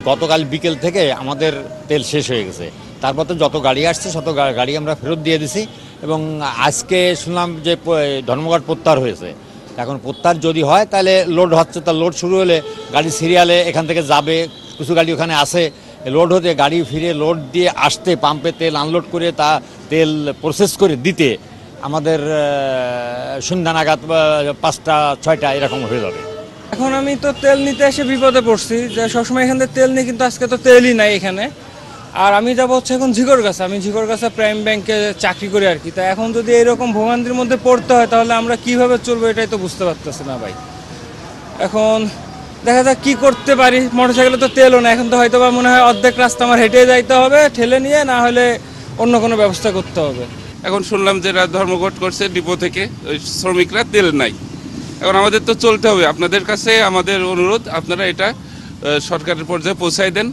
গতকাল বিকেল থেকে আমাদের তেল শেষ হয়ে গেছে, তারপর তো যত গাড়ি আসছে তত গাড়ি আমরা ফেরত দিয়ে দিছি। এবং আজকে শুনলাম যে ধর্মঘট প্রত্যাহার হয়েছে। এখন প্রত্যাহার যদি হয় তাহলে লোড হচ্ছে, তার লোড শুরু হলে গাড়ি সিরিয়ালে এখান থেকে যাবে, কিছু গাড়ি ওখানে আসে, লোড হতে গাড়ি ফিরে লোড দিয়ে আসতে পাম্পে তেল আনলোড করে তা তেল প্রসেস করে দিতে আমাদের সন্ধ্যা নাগাদ 5টা 6টা এরকম হয়ে যাবে। এখন আমি তো তেল নিতে এসে বিপদে পড়ছি, যে সবসময় এখান থেকে তেল নিই, কিন্তু আজকে তো তেলই নাই এখানে। আর আমি যাবো হচ্ছে এখন ঝিকরগাছা, আমি ঝিকরগাছা প্রাইম ব্যাংকে চাকরি করি আর কি। তা এখন যদি এরকম ভোগান্তির মধ্যে পড়তে হয় তাহলে আমরা কিভাবে চলবো এটাই তো বুঝতে পারতেছি না ভাই। এখন দেখা যাক কি করতে পারি। মোটরসাইকেলে তো তেলও না, এখন তো হয়তো বা মনে হয় অর্ধেক রাস্তা আমার হেঁটে যাইতে হবে ঠেলে নিয়ে, না হলে অন্য কোনো ব্যবস্থা করতে হবে। এখন শুনলাম যে ধর্মঘট করছে ডিপো থেকে, ওই শ্রমিকরা তেল নাই। এখন আমাদের তো চলতে হবে। আপনাদের কাছে আমাদের অনুরোধ, আপনারা এটা সরকারের পর্যায়ে পৌঁছায় দেন।